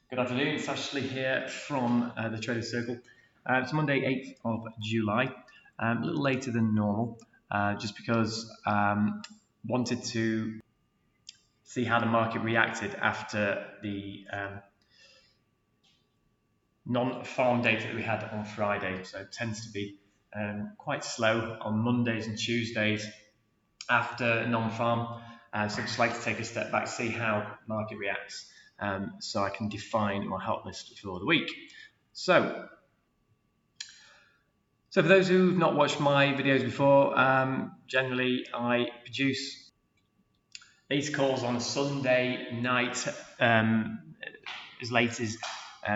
Good afternoon, it's Ashley here from the Trader Circle. It's Monday, 8th of July, a little later than normal, just because wanted to see how the market reacted after the non-farm data that we had on Friday. So it tends to be quite slow on Mondays and Tuesdays after non-farm. So I'd just like to take a step back, see how the market reacts, so I can define my hot list for the week. So for those who've not watched my videos before, generally I produce these calls on a Sunday night, as late as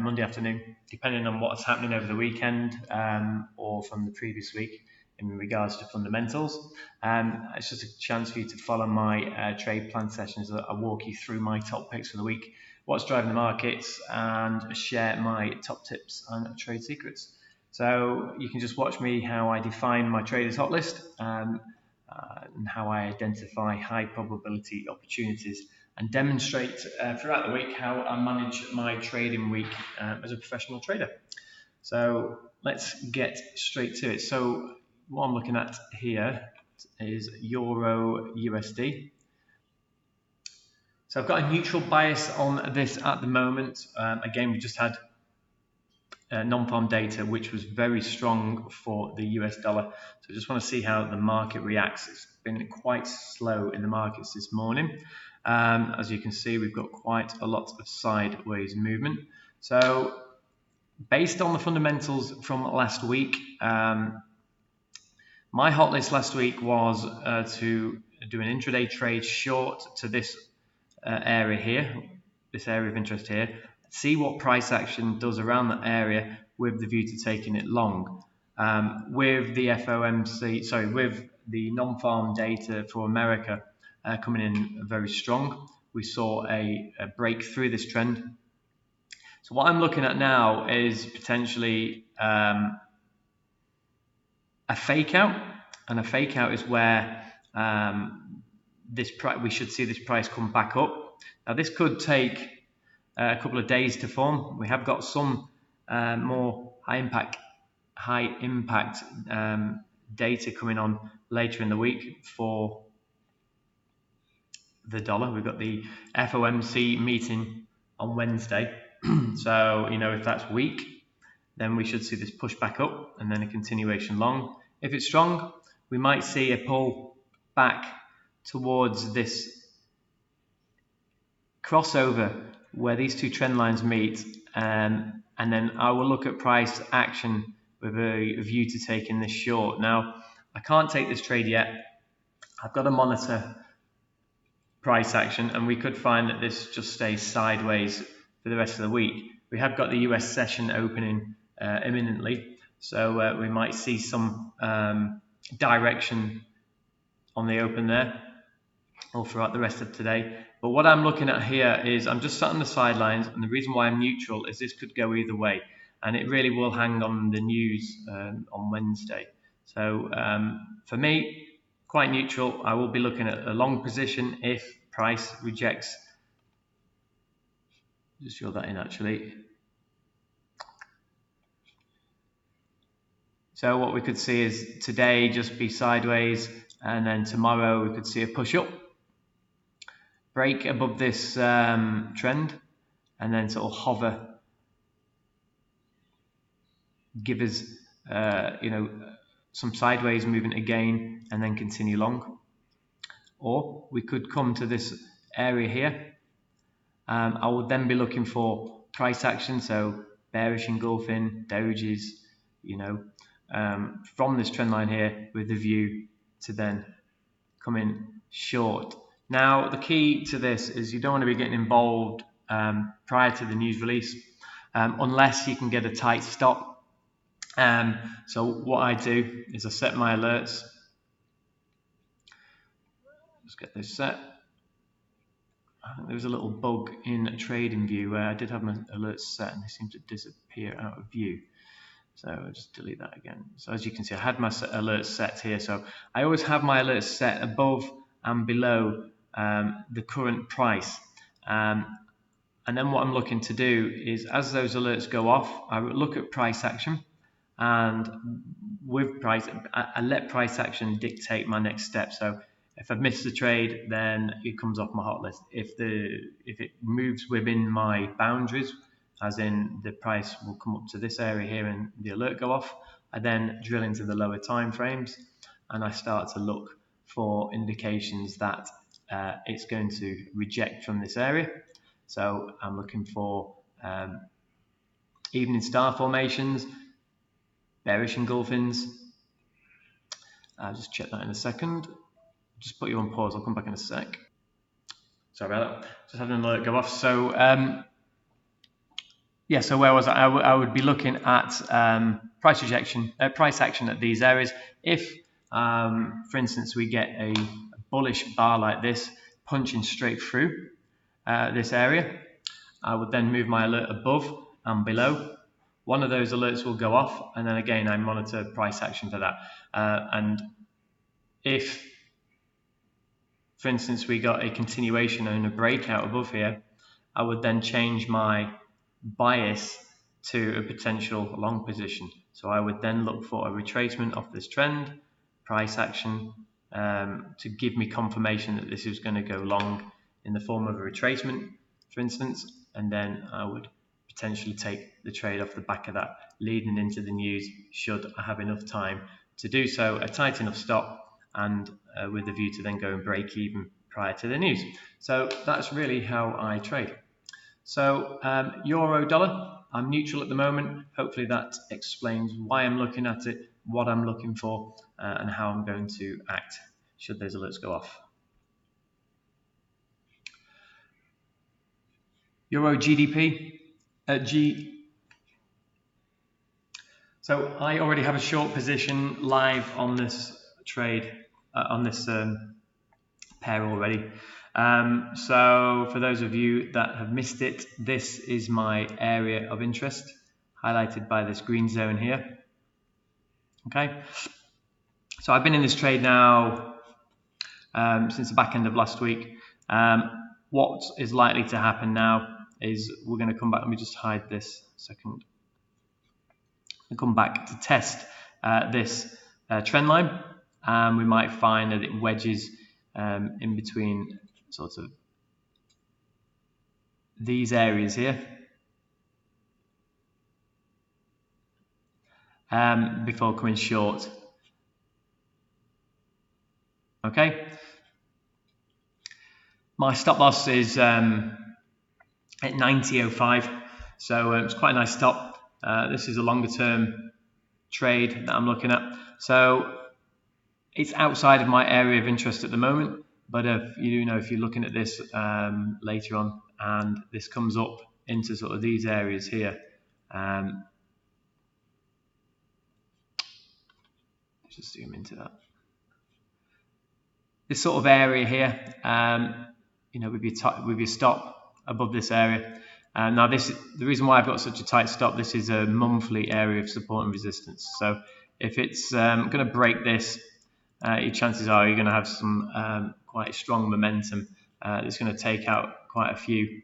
Monday afternoon, depending on what's happening over the weekend or from the previous week in regards to fundamentals. It's just a chance for you to follow my trade plan sessions. I walk you through my top picks for the week, what's driving the markets, and share my top tips and trade secrets. So you can just watch me how I define my traders hot list and how I identify high probability opportunities and demonstrate throughout the week how I manage my trading week as a professional trader. So let's get straight to it. So what I'm looking at here is Euro USD. So I've got a neutral bias on this at the moment. Again, we just had non-farm data, which was very strong for the US dollar. So I just want to see how the market reacts. It's been quite slow in the markets this morning. As you can see, we've got quite a lot of sideways movement. So based on the fundamentals from last week, my hot list last week was to do an intraday trade short to this area here, this area of interest here, see what price action does around that area with the view to taking it long. With the FOMC, with the non-farm data for America coming in very strong, we saw a break through this trend. So what I'm looking at now is potentially a fake out, and a fake out is where we should see this price come back up. Now this could take a couple of days to form. We have got some more high impact data coming on later in the week for the dollar. We've got the FOMC meeting on Wednesday. So, if that's weak, then we should see this push back up and then a continuation long. If it's strong, we might see a pull back towards this crossover where these two trend lines meet, and then I will look at price action with a view to taking this short. Now, I can't take this trade yet. I've got to monitor price action, and we could find that this just stays sideways for the rest of the week. We have got the US session opening imminently, so we might see some direction on the open there all throughout the rest of today. But what I'm looking at here is I'm just sat on the sidelines, and the reason why I'm neutral is this could go either way, and it really will hang on the news on Wednesday. So for me, quite neutral. I will be looking at a long position if price rejects. Just fill that in actually. So what we could see is today just be sideways, and then tomorrow we could see a push up, break above this trend, and then sort of hover, give us some sideways movement again, and then continue long. Or we could come to this area here. I would then be looking for price action, so bearish engulfing, doges, from this trend line here with the view to then come in short. Now, the key to this is you don't want to be getting involved prior to the news release unless you can get a tight stop. So what I do is I set my alerts. Let's get this set. I think there was a little bug in TradingView where I did have my alerts set and they seem to disappear out of view. So I'll just delete that again. So as you can see, I had my alerts set here. So I always have my alerts set above and below the current price. And then what I'm looking to do is, as those alerts go off, I look at price action, and with price, I let price action dictate my next step. So if I've missed the trade, then it comes off my hot list. If it moves within my boundaries, as in the price will come up to this area here and the alert go off, I then drill into the lower time frames and I start to look for indications that it's going to reject from this area. So I'm looking for evening star formations, bearish engulfings. I'll just check that in a second. Just put you on pause, I'll come back in a sec. Sorry about that, just having an alert go off. So yeah, so where was I? I would be looking at price action at these areas. If, for instance, we get a bullish bar like this, punching straight through this area, I would then move my alert above and below. One of those alerts will go off, and then again I monitor price action for that. And if, for instance, we got a continuation and a breakout above here, I would then change my bias to a potential long position. So I would then look for a retracement of this trend, price action, to give me confirmation that this is going to go long in the form of a retracement, for instance, and then I would potentially take the trade off the back of that, leading into the news, should I have enough time to do so, a tight enough stop, and with a view to then go and break even prior to the news. So that's really how I trade. So euro dollar, I'm neutral at the moment. Hopefully that explains why I'm looking at it, what I'm looking for, and how I'm going to act should those alerts go off. Euro GDP So I already have a short position live on this trade, on this pair already. So for those of you that have missed it, this is my area of interest, highlighted by this green zone here. Okay, so I've been in this trade now since the back end of last week. What is likely to happen now is we're going to come back. Let me just hide this a second. We'll come back to test this trend line. We might find that it wedges in between sort of these areas here before coming short. Okay, my stop loss is at 90.05, so it's quite a nice stop. This is a longer term trade that I'm looking at, so it's outside of my area of interest at the moment. But if you're looking at this later on and this comes up into sort of these areas here, just zoom into that. This sort of area here, with your stop above this area. Now the reason why I've got such a tight stop, this is a monthly area of support and resistance. So if it's going to break this, your chances are you're going to have some quite strong momentum that's going to take out quite a few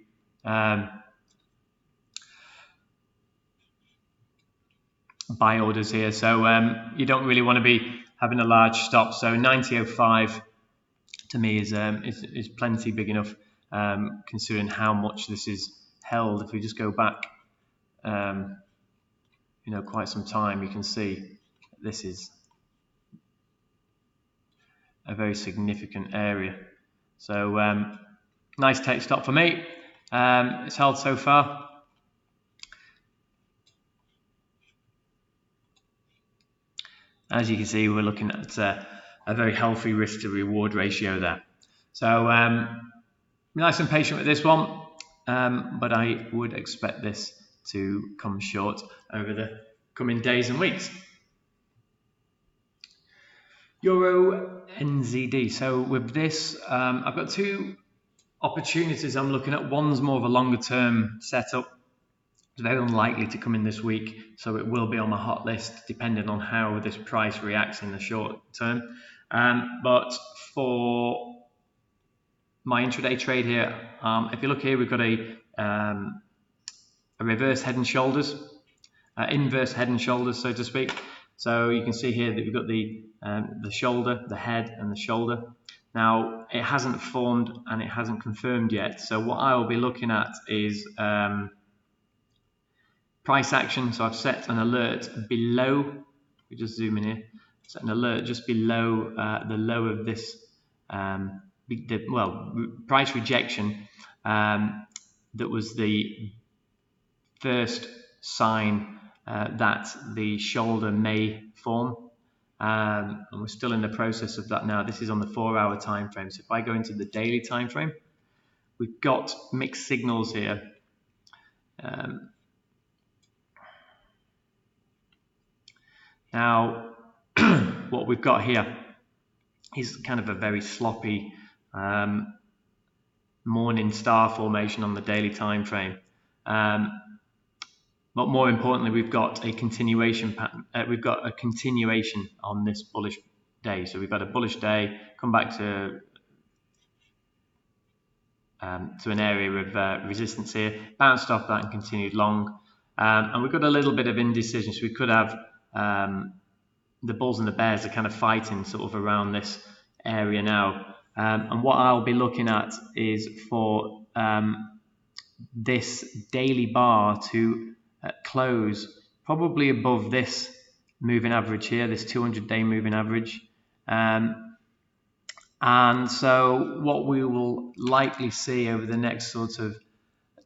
buy orders here. So you don't really want to be having a large stop. So 90.05 to me is plenty big enough, considering how much this is held. If we just go back quite some time, you can see this is a very significant area. So nice take stop for me. It's held so far. As you can see, we're looking at a very healthy risk to reward ratio there. So nice and patient with this one, but I would expect this to come short over the coming days and weeks. Euro NZD. So with this, I've got two opportunities I'm looking at. One's more of a longer term setup. It's very unlikely to come in this week, so it will be on my hot list depending on how this price reacts in the short term. But for my intraday trade here. If you look here, we've got a reverse head and shoulders, inverse head and shoulders, so to speak. So you can see here that we've got the shoulder, the head, and the shoulder. Now it hasn't formed and it hasn't confirmed yet. So what I will be looking at is price action. So I've set an alert below. We just zoom in here. Set an alert just below the low of this. Price rejection. That was the first sign that the shoulder may form, and we're still in the process of that now. This is on the 4-hour time frame. So if I go into the daily time frame, we've got mixed signals here. Now what we've got here is kind of a very sloppy morning star formation on the daily time frame. But more importantly, we've got a continuation pattern. We've got a continuation on this bullish day. So we've got a bullish day, come back to an area of resistance here, bounced off that and continued long. And we've got a little bit of indecision. So we could have the bulls and the bears are kind of fighting sort of around this area now. And what I'll be looking at is for this daily bar to close probably above this moving average here, this 200-day moving average. And so what we will likely see over the next sort of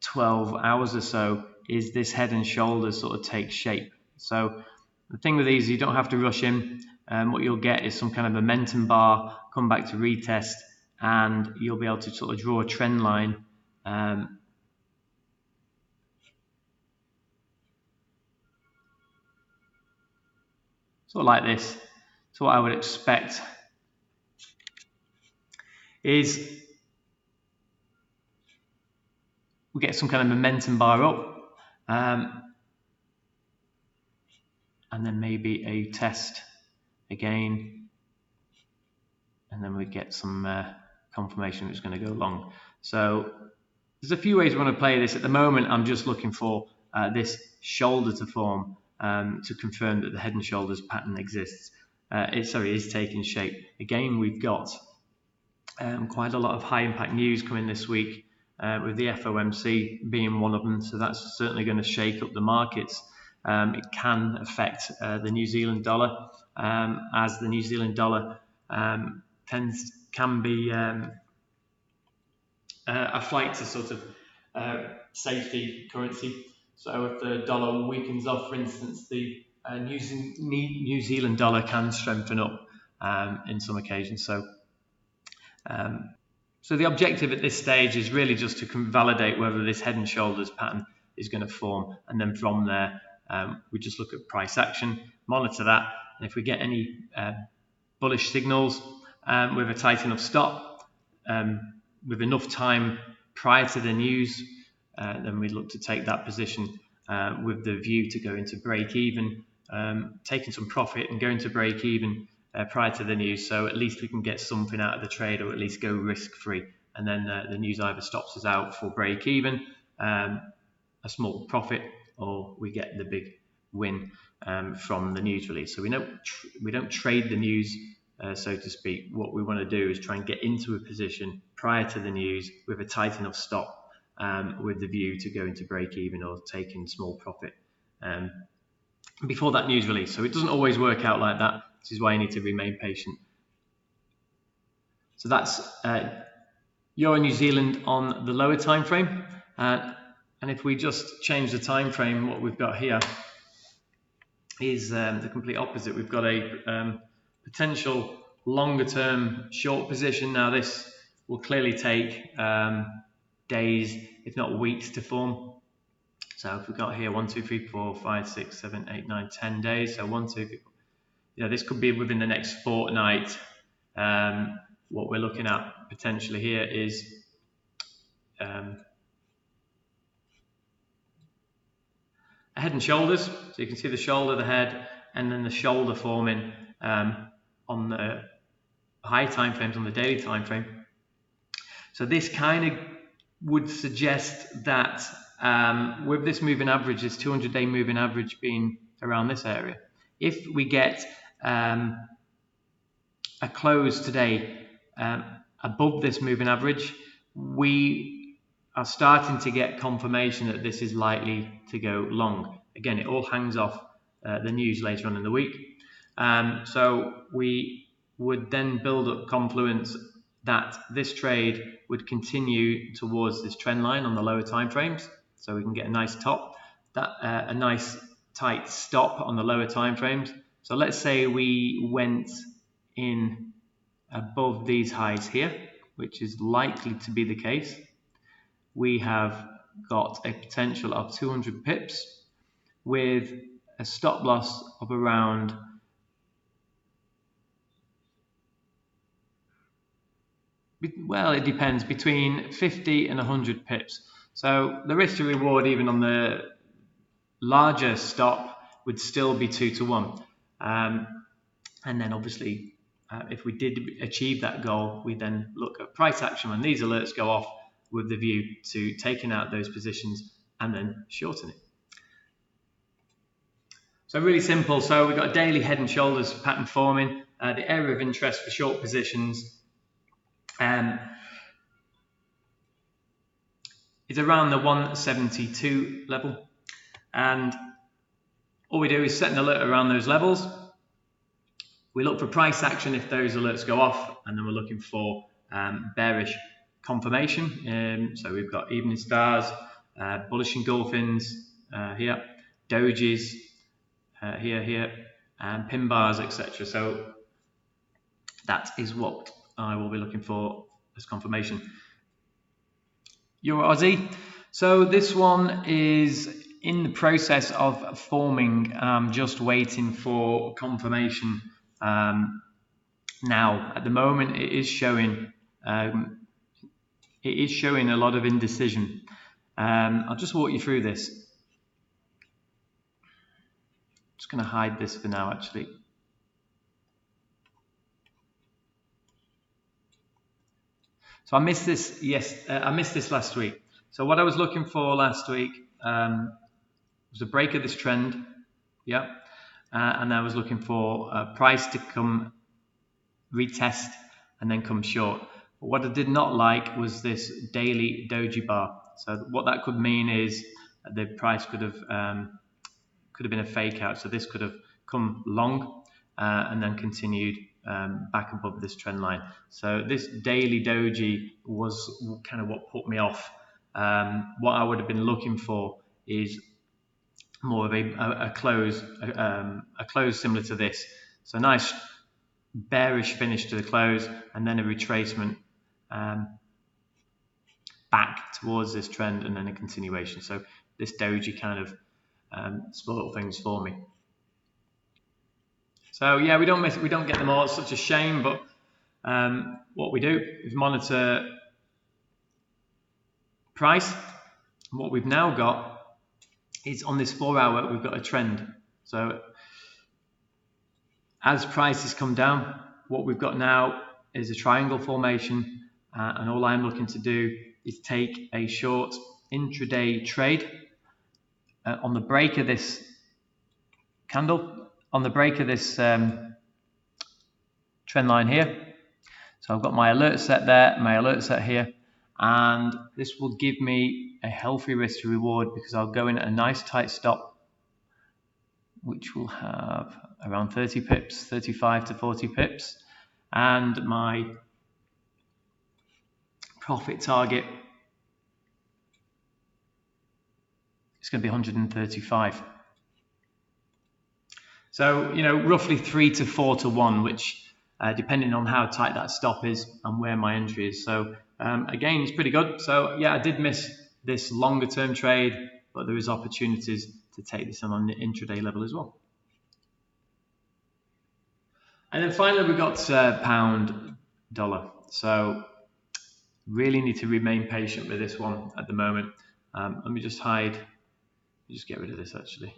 12 hours or so is this head and shoulders sort of take shape. So the thing with these, you don't have to rush in. What you'll get is some kind of momentum bar, come back to retest, and you'll be able to sort of draw a trend line sort of like this. So what I would expect is we get some kind of momentum bar up, and then maybe a test again, and then we get some confirmation it's going to go long. So there's a few ways we want to play this. At the moment, I'm just looking for this shoulder to form to confirm that the head and shoulders pattern exists. Is taking shape. Again, we've got quite a lot of high impact news coming this week, with the FOMC being one of them. So that's certainly going to shake up the markets. It can affect the New Zealand dollar, as the New Zealand dollar can be a flight to sort of safety currency. So if the dollar weakens off, for instance, the New Zealand dollar can strengthen up in some occasions. So the objective at this stage is really just to validate whether this head and shoulders pattern is going to form, and then from there we just look at price action, monitor that, and if we get any bullish signals with a tight enough stop, with enough time prior to the news, then we look to take that position with the view to go into break even, taking some profit and going to break even prior to the news, so at least we can get something out of the trade, or at least go risk free, and then the news either stops us out for break even, a small profit, or we get the big win from the news release. So we don't trade the news, so to speak. What we want to do is try and get into a position prior to the news with a tight enough stop, with the view to go into break even or taking small profit before that news release. So it doesn't always work out like that. This is why you need to remain patient. So that's Euro New Zealand on the lower time frame, and if we just change the time frame, what we've got here is the complete opposite. We've got a potential longer term short position. Now this will clearly take days, if not weeks, to form. So if we've got here 1, 2, 3, 4, 5, 6, 7, 8, 9, 10 days. So 1, 2, 3, 4. This could be within the next fortnight. What we're looking at potentially here is a head and shoulders. So you can see the shoulder, the head, and then the shoulder forming on the high time frames, on the daily time frame. So this kind of would suggest that with this moving average, this 200-day moving average being around this area, if we get a close today above this moving average, we are starting to get confirmation that this is likely to go long. Again, it all hangs off the news later on in the week. So we would then build up confluence that this trade would continue towards this trend line on the lower time frames. So we can get a nice top, a nice tight stop on the lower time frames. So let's say we went in above these highs here, which is likely to be the case. We have got a potential of 200 pips with a stop loss of around it depends, between 50 and 100 pips. So the risk to reward even on the larger stop would still be 2 to 1. And then obviously if we did achieve that goal, we then look at price action when these alerts go off with the view to taking out those positions and then shorten it. So really simple. So we've got a daily head and shoulders pattern forming. The area of interest for short positions is around the 172 level. And all we do is set an alert around those levels. We look for price action if those alerts go off, and then we're looking for bearish confirmation. So we've got evening stars, bullish engulfings here, dojis here, and pin bars, etc. So that is what I will be looking for as confirmation. Euro Aussie. So this one is in the process of forming. Just waiting for confirmation. Now, at the moment, it is showing a lot of indecision. I'll just walk you through this. Just going to hide this for now, actually. So I missed this. I missed this last week. So what I was looking for last week was a break of this trend. Yeah. And I was looking for a price to come retest and then come short. But what I did not like was this daily doji bar. So what that could mean is the price could have been a fake out. So this could have come long and then continued back above this trend line. So this daily doji was kind of what put me off. What I would have been looking for is more of a close similar to this. So nice bearish finish to the close and then a retracement back towards this trend and then a continuation. So this doji kind of spoiled things for me. So yeah, we don't get them all. It's such a shame, but what we do is monitor price. And what we've now got is on this 4 hour, we've got a trend. So as prices come down, what we've got now is a triangle formation, and all I'm looking to do is take a short intraday trade on the break of this candle, on the break of this trend line here. So I've got my alert set there, my alert set here, and this will give me a healthy risk to reward because I'll go in at a nice tight stop, which will have around 30 pips, 35 to 40 pips, and my profit target is going to be 135. So, roughly 3 to 4 to 1, which depending on how tight that stop is and where my entry is. So again, it's pretty good. So yeah, I did miss this longer term trade, but there is opportunities to take this on the intraday level as well. And then finally, we've got pound dollar. So really need to remain patient with this one at the moment. Let me just hide, just get rid of this actually.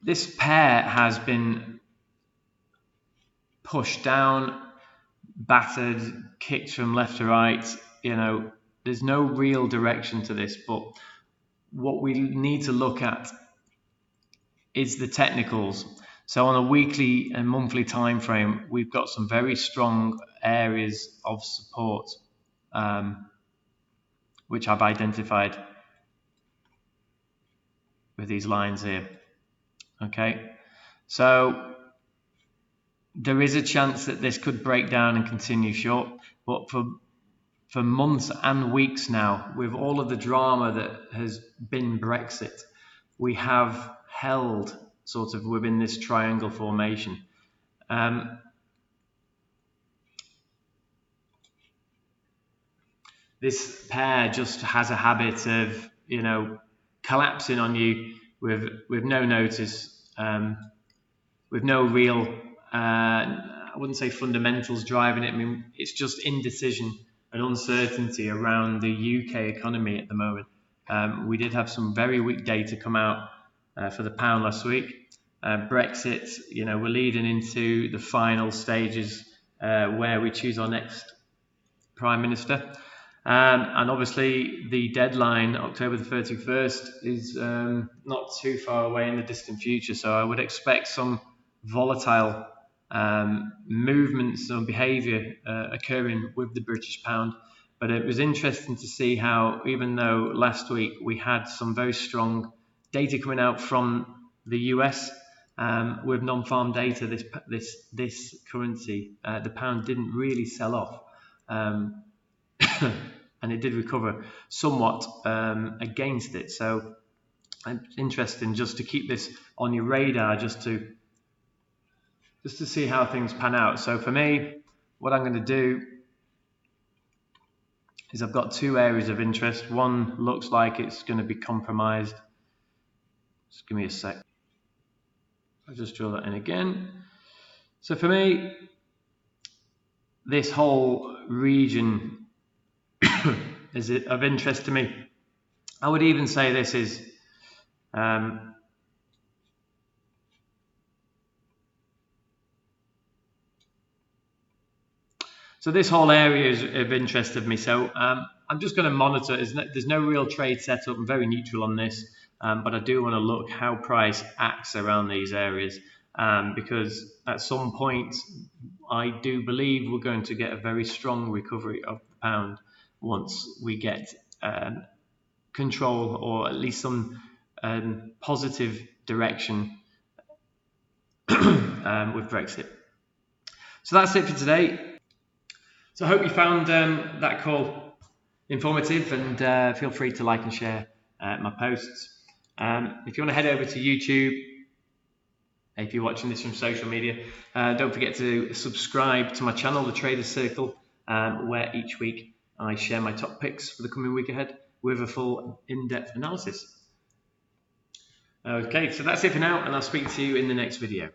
This pair has been pushed down, battered, kicked from left to right. You know, there's no real direction to this, but what we need to look at is the technicals. So on a weekly and monthly time frame, we've got some very strong areas of support, which I've identified with these lines here. Okay, so there is a chance that this could break down and continue short, but for months and weeks now, with all of the drama that has been Brexit, we have held sort of within this triangle formation. This pair just has a habit of, you know, collapsing on you with no notice, with no real, I wouldn't say fundamentals driving it. I mean, it's just indecision and uncertainty around the UK economy at the moment. We did have some very weak data come out for the pound last week. Brexit, you know, we're leading into the final stages where we choose our next Prime Minister. And obviously the deadline, October the 31st, is not too far away in the distant future. So I would expect some volatile movements or behaviour occurring with the British pound. But it was interesting to see how, even though last week we had some very strong data coming out from the US with non-farm data, this currency, the pound didn't really sell off. And it did recover somewhat against it. So it's interesting just to keep this on your radar, just to see how things pan out. So for me, what I'm going to do is I've got two areas of interest. One looks like it's going to be compromised. Just give me a sec. I'll just draw that in again. So for me, this whole region is of interest to me. I would even say this is so this whole area is of interest of me. So I'm just going to monitor. There's no real trade setup. I'm very neutral on this, but I do want to look how price acts around these areas, because at some point I do believe we're going to get a very strong recovery of the pound once we get control, or at least some positive direction with Brexit. So that's it for today. So I hope you found that call informative, and feel free to like and share my posts. If you want to head over to YouTube, if you're watching this from social media, don't forget to subscribe to my channel, The Traders Circle, where each week I share my top picks for the coming week ahead with a full in-depth analysis. Okay, so that's it for now, and I'll speak to you in the next video.